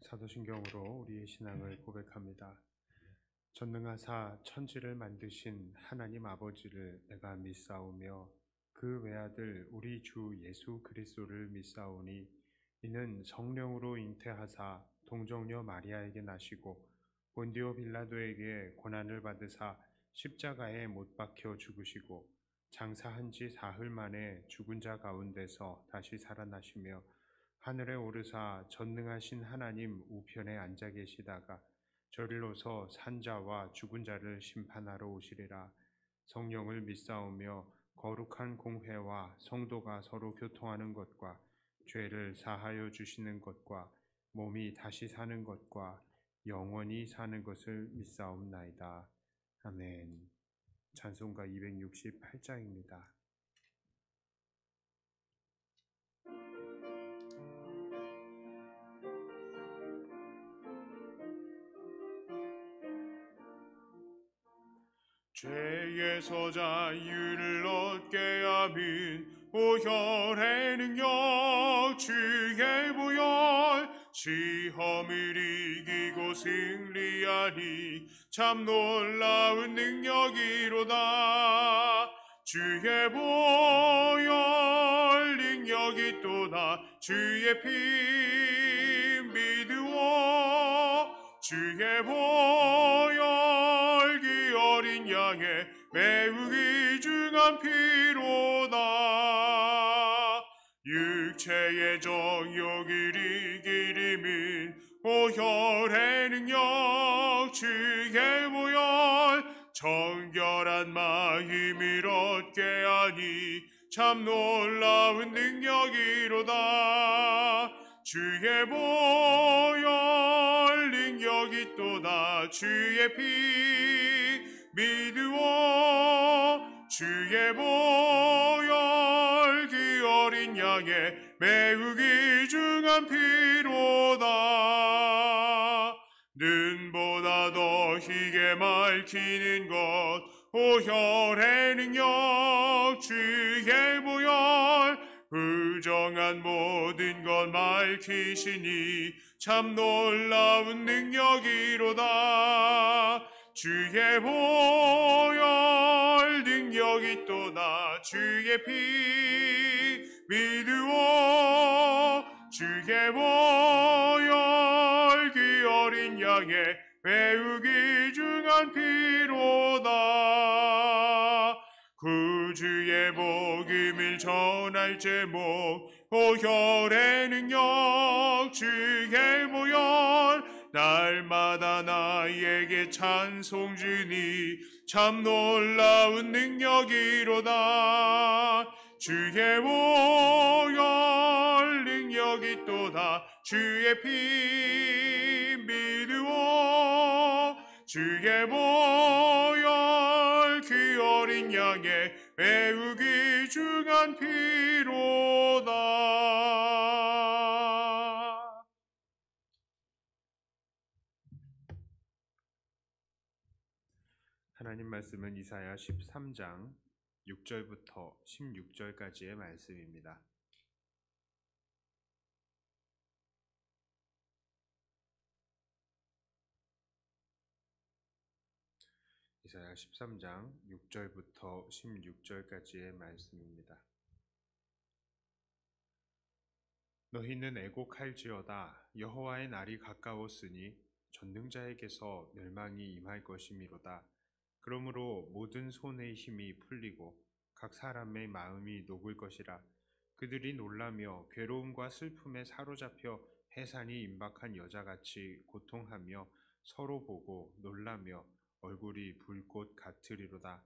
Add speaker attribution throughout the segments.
Speaker 1: 사도신경으로 우리의 신앙을 고백합니다. 전능하사 천지를 만드신 하나님 아버지를 내가 믿사오며 그 외아들 우리 주 예수 그리스도를 믿사오니 이는 성령으로 잉태하사 동정녀 마리아에게 나시고 본디오 빌라도에게 고난을 받으사 십자가에 못 박혀 죽으시고 장사한 지 사흘 만에 죽은 자 가운데서 다시 살아나시며 하늘에 오르사 전능하신 하나님 우편에 앉아 계시다가 저리로서 산자와 죽은 자를 심판하러 오시리라. 성령을 믿사오며 거룩한 공회와 성도가 서로 교통하는 것과 죄를 사하여 주시는 것과 몸이 다시 사는 것과 영원히 사는 것을 믿사옵나이다. 아멘. 찬송가 268장입니다.
Speaker 2: 죄에서 자유를 얻게 하민 보혈의 능력 주의 보혈 시험을 이기고 승리하니 참 놀라운 능력이로다. 주의 보혈 능력이 또다. 주의 피 믿으오. 주의 보혈 그 어린 양의 매우 귀중한 피로다. 육체의 정욕을 이기림은 보혈의 능력 주의 보혈 정결한 마음을 얻게 하니 참 놀라운 능력이로다. 주의 보혈 능력이 또다. 주의 피 믿으오. 주의 보혈 그 어린 양의 매우 귀중한 피로다. 눈보다 더 희게 밝히는 것 보혈의 능력 주의 보혈 부정한 모든 것 밝히시니 참 놀라운 능력이로다. 주의 보혈 능력이 또다. 주의 피 믿으오. 주의 보혈 그 어린 양의 매우 귀중한 피로다. 구주의 복음을 전할 제목 보혈의 능력 주의 보혈 날마다 나에게 찬송 주니 참 놀라운 능력이로다. 주의 보혈 능력이 또다. 주의 피 믿으오. 주의 보혈 그 어린 양의 매우 귀중한 피로다.
Speaker 1: 하나님 말씀은 이사야 13장 6절부터 16절까지의 말씀입니다. 이사야 13장 6절부터 16절까지의 말씀입니다. 너희는 애곡할지어다. 여호와의 날이 가까웠으니 전능자에게서 멸망이 임할 것이미로다. 그러므로 모든 손의 힘이 풀리고 각 사람의 마음이 녹을 것이라. 그들이 놀라며 괴로움과 슬픔에 사로잡혀 해산이 임박한 여자같이 고통하며 서로 보고 놀라며 얼굴이 불꽃 같으리로다.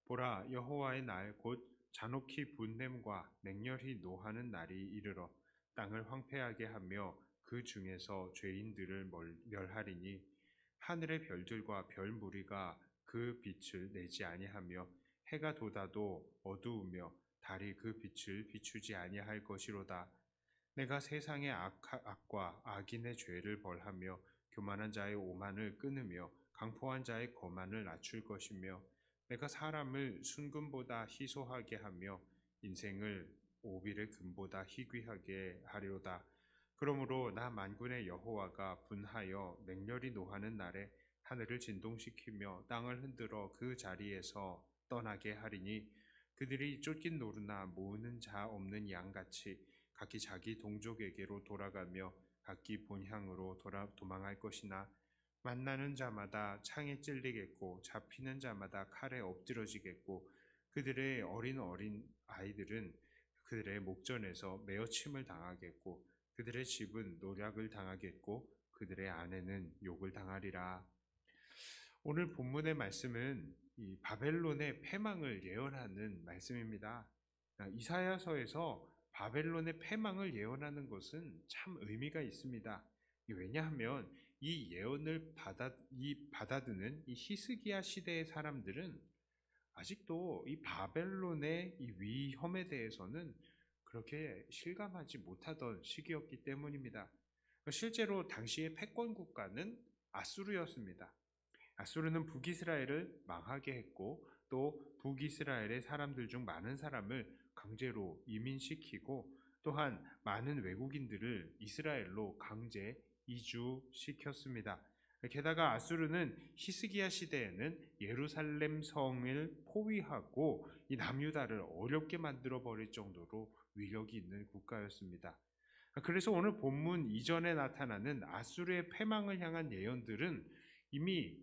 Speaker 1: 보라, 여호와의 날 곧 잔혹히 분냄과 맹렬히 노하는 날이 이르러 땅을 황폐하게 하며 그 중에서 죄인들을 멸하리니 하늘의 별들과 별 무리가 그 빛을 내지 아니하며 해가 돋아도 어두우며 달이 그 빛을 비추지 아니할 것이로다. 내가 세상의 악과 악인의 죄를 벌하며 교만한 자의 오만을 끊으며 강포한 자의 거만을 낮출 것이며 내가 사람을 순금보다 희소하게 하며 인생을 오빌의 금보다 희귀하게 하리로다. 그러므로 나 만군의 여호와가 분하여 맹렬히 노하는 날에 하늘을 진동시키며 땅을 흔들어 그 자리에서 떠나게 하리니 그들이 쫓긴 노루나 모으는 자 없는 양같이 각기 자기 동족에게로 돌아가며 각기 본향으로 도망할 것이나 만나는 자마다 창에 찔리겠고 잡히는 자마다 칼에 엎드러지겠고 그들의 어린 아이들은 그들의 목전에서 메어침을 당하겠고 그들의 집은 노략을 당하겠고 그들의 아내는 욕을 당하리라. 오늘 본문의 말씀은 이 바벨론의 패망을 예언하는 말씀입니다. 이사야서에서 바벨론의 패망을 예언하는 것은 참 의미가 있습니다. 왜냐하면 이 예언을 받아드는 이 히스기야 시대의 사람들은 아직도 이 바벨론의 이 위험에 대해서는 그렇게 실감하지 못하던 시기였기 때문입니다. 실제로 당시의 패권 국가는 아수르였습니다. 아수르는 북이스라엘을 망하게 했고 또 북이스라엘의 사람들 중 많은 사람을 강제로 이민시키고 또한 많은 외국인들을 이스라엘로 강제 이주시켰습니다. 게다가 아수르는 히스기야 시대에는 예루살렘 성을 포위하고 이 남유다를 어렵게 만들어 버릴 정도로 위력이 있는 국가였습니다. 그래서 오늘 본문 이전에 나타나는 아수르의 패망을 향한 예언들은 이미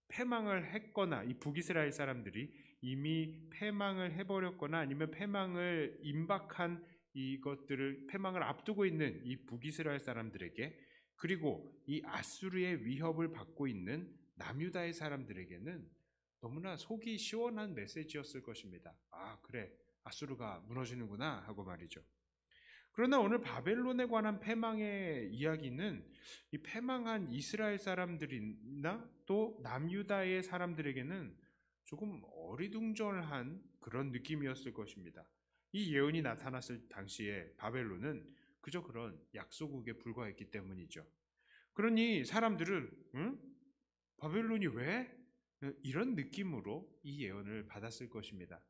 Speaker 1: 패망을 했거나 이 북이스라엘 사람들이 이미 패망을 해버렸거나 아니면 패망을 임박한 이것들을 패망을 앞두고 있는 이 북이스라엘 사람들에게 그리고 이 아수르의 위협을 받고 있는 남유다의 사람들에게는 너무나 속이 시원한 메시지였을 것입니다. 아, 그래, 아수르가 무너지는구나 하고 말이죠. 그러나 오늘 바벨론에 관한 패망의 이야기는 이 패망한 이스라엘 사람들이나 또 남유다의 사람들에게는 조금 어리둥절한 그런 느낌이었을 것입니다. 이 예언이 나타났을 당시에 바벨론은 그저 그런 약소국에 불과했기 때문이죠. 그러니 사람들은 바벨론이 왜? 이런 느낌으로 이 예언을 받았을 것입니다.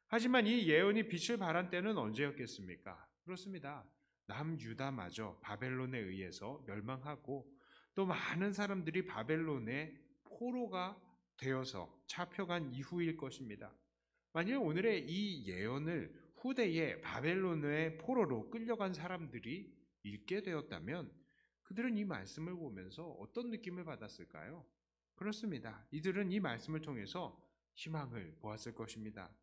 Speaker 1: 하지만 이 예언이 빛을 발한 때는 언제였겠습니까? 그렇습니다. 남유다마저 바벨론에 의해서 멸망하고 또 많은 사람들이 바벨론의 포로가 되어서 잡혀간 이후일 것입니다. 만일 오늘의 이 예언을 후대에 바벨론의 포로로 끌려간 사람들이 읽게 되었다면 그들은 이 말씀을 보면서 어떤 느낌을 받았을까요? 그렇습니다. 이들은 이 말씀을 통해서 희망을 보았을 것입니다.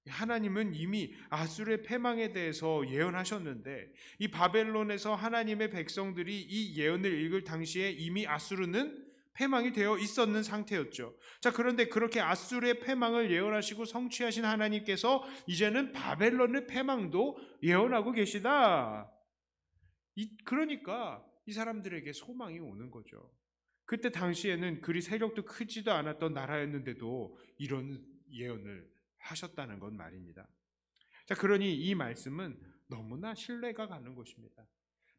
Speaker 1: 하나님은 이미 아수르의 패망에 대해서 예언하셨는데 이 바벨론에서 하나님의 백성들이 이 예언을 읽을 당시에 이미 아수르는 패망이 되어 있었는 상태였죠. 자, 그런데 그렇게 아수르의 패망을 예언하시고 성취하신 하나님께서 이제는 바벨론의 패망도 예언하고 계시다. 그러니까 이 사람들에게 소망이 오는 거죠. 그때 당시에는 그리 세력도 크지도 않았던 나라였는데도 이런 예언을 하셨다는 건 말입니다. 자, 그러니 이 말씀은 너무나 신뢰가 가는 것입니다.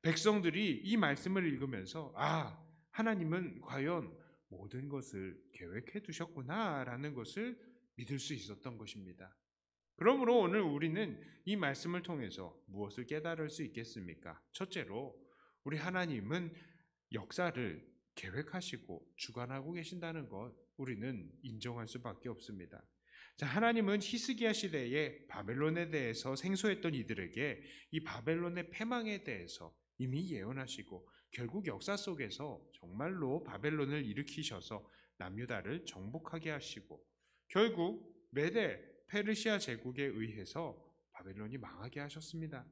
Speaker 1: 백성들이 이 말씀을 읽으면서 하나님은 과연 모든 것을 계획해 두셨구나라는 것을 믿을 수 있었던 것입니다. 그러므로 오늘 우리는 이 말씀을 통해서 무엇을 깨달을 수 있겠습니까? 첫째로 우리 하나님은 역사를 계획하시고 주관하고 계신다는 것 우리는 인정할 수밖에 없습니다. 자, 하나님은 히스기야 시대에 바벨론에 대해서 생소했던 이들에게 이 바벨론의 패망에 대해서 이미 예언하시고 결국 역사 속에서 정말로 바벨론을 일으키셔서 남유다를 정복하게 하시고 결국 메데 페르시아 제국에 의해서 바벨론이 망하게 하셨습니다.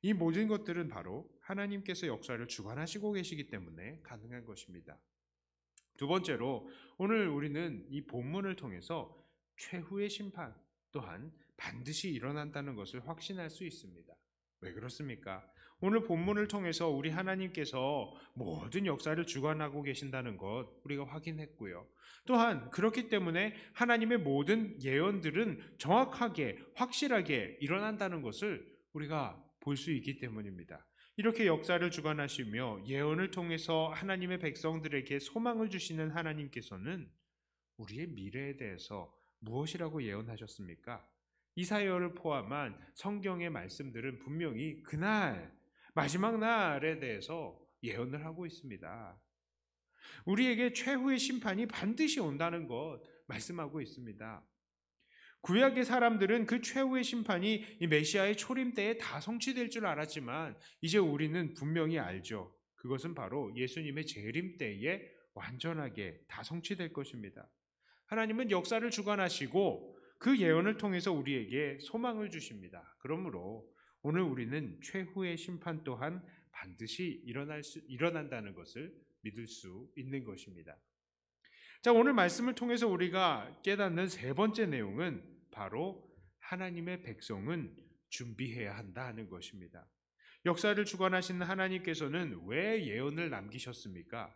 Speaker 1: 이 모든 것들은 바로 하나님께서 역사를 주관하시고 계시기 때문에 가능한 것입니다. 두 번째로 오늘 우리는 이 본문을 통해서 최후의 심판 또한 반드시 일어난다는 것을 확신할 수 있습니다. 왜 그렇습니까? 오늘 본문을 통해서 우리 하나님께서 모든 역사를 주관하고 계신다는 것 우리가 확인했고요. 또한 그렇기 때문에 하나님의 모든 예언들은 정확하게 확실하게 일어난다는 것을 우리가 볼 수 있기 때문입니다. 이렇게 역사를 주관하시며 예언을 통해서 하나님의 백성들에게 소망을 주시는 하나님께서는 우리의 미래에 대해서 무엇이라고 예언하셨습니까? 이사야를 포함한 성경의 말씀들은 분명히 그날 마지막 날에 대해서 예언을 하고 있습니다. 우리에게 최후의 심판이 반드시 온다는 것 말씀하고 있습니다. 구약의 사람들은 그 최후의 심판이 이 메시아의 초림 때에 다 성취될 줄 알았지만 이제 우리는 분명히 알죠. 그것은 바로 예수님의 재림 때에 완전하게 다 성취될 것입니다. 하나님은 역사를 주관하시고 그 예언을 통해서 우리에게 소망을 주십니다. 그러므로 오늘 우리는 최후의 심판 또한 반드시 일어난다는 것을 믿을 수 있는 것입니다. 자, 오늘 말씀을 통해서 우리가 깨닫는 세 번째 내용은 바로 하나님의 백성은 준비해야 한다 하는 것입니다. 역사를 주관하시는 하나님께서는 왜 예언을 남기셨습니까?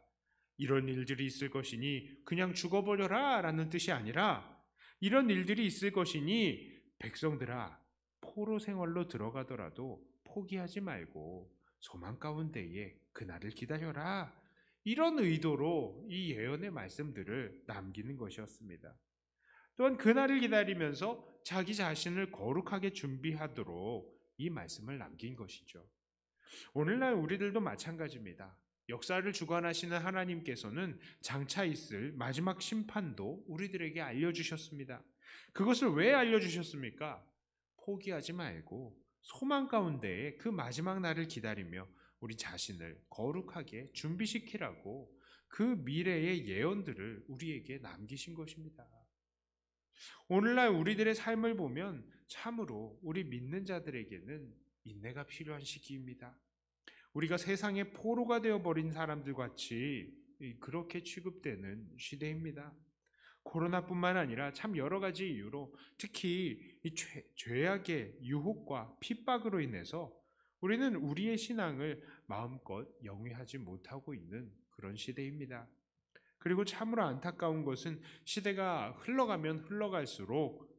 Speaker 1: 이런 일들이 있을 것이니 그냥 죽어버려라 라는 뜻이 아니라 이런 일들이 있을 것이니 백성들아 포로 생활로 들어가더라도 포기하지 말고 소망 가운데에 그날을 기다려라. 이런 의도로 이 예언의 말씀들을 남기는 것이었습니다. 또한 그날을 기다리면서 자기 자신을 거룩하게 준비하도록 이 말씀을 남긴 것이죠. 오늘날 우리들도 마찬가지입니다. 역사를 주관하시는 하나님께서는 장차 있을 마지막 심판도 우리들에게 알려주셨습니다. 그것을 왜 알려주셨습니까? 포기하지 말고 소망 가운데에 그 마지막 날을 기다리며 우리 자신을 거룩하게 준비시키라고 그 미래의 예언들을 우리에게 남기신 것입니다. 오늘날 우리들의 삶을 보면 참으로 우리 믿는 자들에게는 인내가 필요한 시기입니다. 우리가 세상의 포로가 되어버린 사람들 같이 그렇게 취급되는 시대입니다. 코로나뿐만 아니라 참 여러 가지 이유로 특히 이 죄악의 유혹과 핍박으로 인해서 우리는 우리의 신앙을 마음껏 영위하지 못하고 있는 그런 시대입니다. 그리고 참으로 안타까운 것은 시대가 흘러가면 흘러갈수록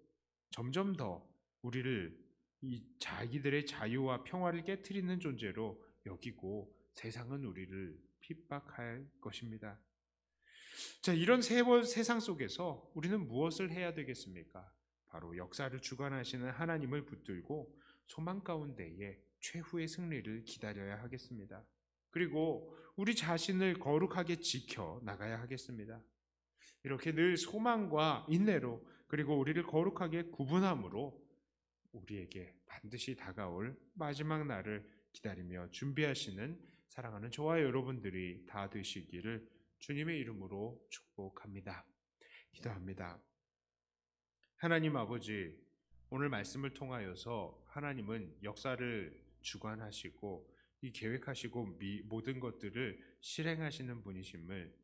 Speaker 1: 점점 더 우리를 이 자기들의 자유와 평화를 깨트리는 존재로 여기고 세상은 우리를 핍박할 것입니다. 자, 이런 세상 속에서 우리는 무엇을 해야 되겠습니까? 바로 역사를 주관하시는 하나님을 붙들고 소망 가운데에 최후의 승리를 기다려야 하겠습니다. 그리고 우리 자신을 거룩하게 지켜 나가야 하겠습니다. 이렇게 늘 소망과 인내로 그리고 우리를 거룩하게 구분함으로 우리에게 반드시 다가올 마지막 날을 기다리며 준비하시는 사랑하는 저와 여러분들이 다 되시기를 주님의 이름으로 축복합니다. 기도합니다. 하나님 아버지, 오늘 말씀을 통하여서 하나님은 역사를 주관하시고 이 계획하시고 모든 것들을 실행하시는 분이심을,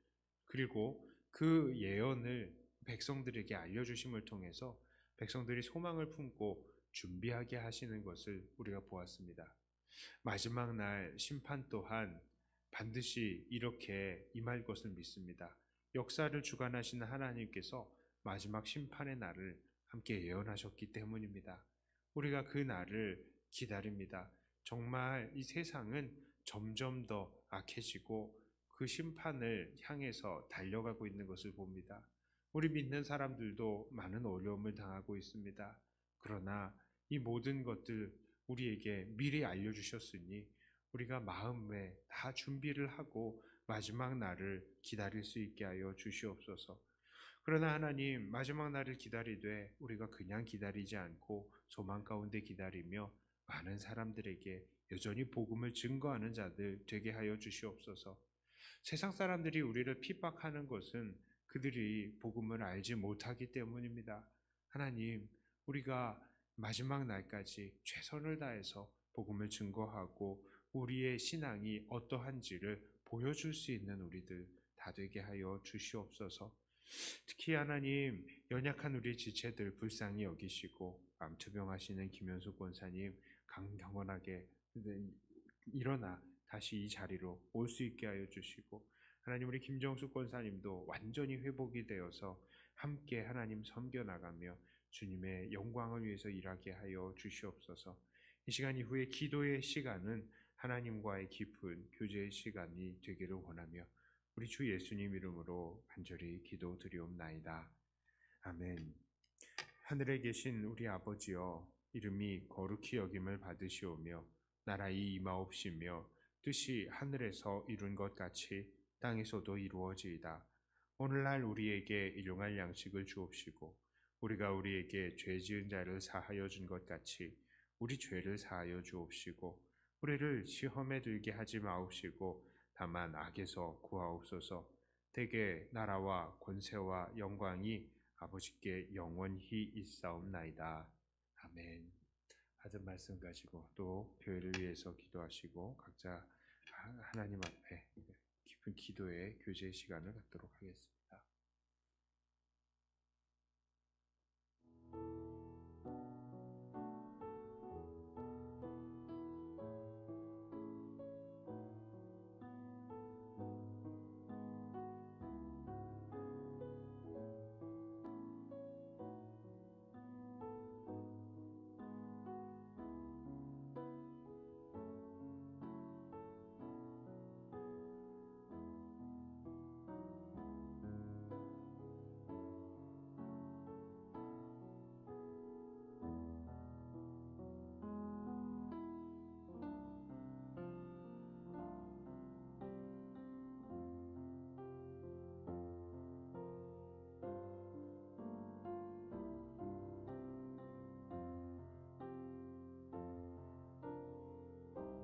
Speaker 1: 그리고 그 예언을 백성들에게 알려주심을 통해서 백성들이 소망을 품고 준비하게 하시는 것을 우리가 보았습니다. 마지막 날 심판 또한 반드시 이렇게 임할 것을 믿습니다. 역사를 주관하시는 하나님께서 마지막 심판의 날을 함께 예언하셨기 때문입니다. 우리가 그 날을 기다립니다. 정말 이 세상은 점점 더 악해지고 그 심판을 향해서 달려가고 있는 것을 봅니다. 우리 믿는 사람들도 많은 어려움을 당하고 있습니다. 그러나 이 모든 것들 우리에게 미리 알려주셨으니 우리가 마음에 다 준비를 하고 마지막 날을 기다릴 수 있게 하여 주시옵소서. 그러나 하나님, 마지막 날을 기다리되 우리가 그냥 기다리지 않고 소망 가운데 기다리며 많은 사람들에게 여전히 복음을 증거하는 자들 되게 하여 주시옵소서. 세상 사람들이 우리를 핍박하는 것은 그들이 복음을 알지 못하기 때문입니다. 하나님, 우리가 마지막 날까지 최선을 다해서 복음을 증거하고 우리의 신앙이 어떠한지를 보여줄 수 있는 우리들 다 되게 하여 주시옵소서. 특히 하나님, 연약한 우리 지체들 불쌍히 여기시고 암투병하시는 김현숙 권사님 강경건하게 일어나 다시 이 자리로 올 수 있게 하여 주시고, 하나님 우리 김정숙 권사님도 완전히 회복이 되어서 함께 하나님 섬겨나가며 주님의 영광을 위해서 일하게 하여 주시옵소서. 이 시간 이후에 기도의 시간은 하나님과의 깊은 교제의 시간이 되기를 원하며 우리 주 예수님 이름으로 간절히 기도드리옵나이다. 아멘. 하늘에 계신 우리 아버지여, 이름이 거룩히 여김을 받으시오며 나라의 임하옵시며 뜻이 하늘에서 이룬 것 같이 땅에서도 이루어지이다. 오늘날 우리에게 일용할 양식을 주옵시고 우리가 우리에게 죄 지은 자를 사하여 준 것 같이 우리 죄를 사하여 주옵시고 우리를 시험에 들게 하지 마옵시고 다만 악에서 구하옵소서. 대개 나라와 권세와 영광이 아버지께 영원히 있사옵나이다. 아멘. 받은 말씀 가지고 또 교회를 위해서 기도하시고 각자 하나님 앞에 깊은 기도의 교제 시간을 갖도록 하겠습니다.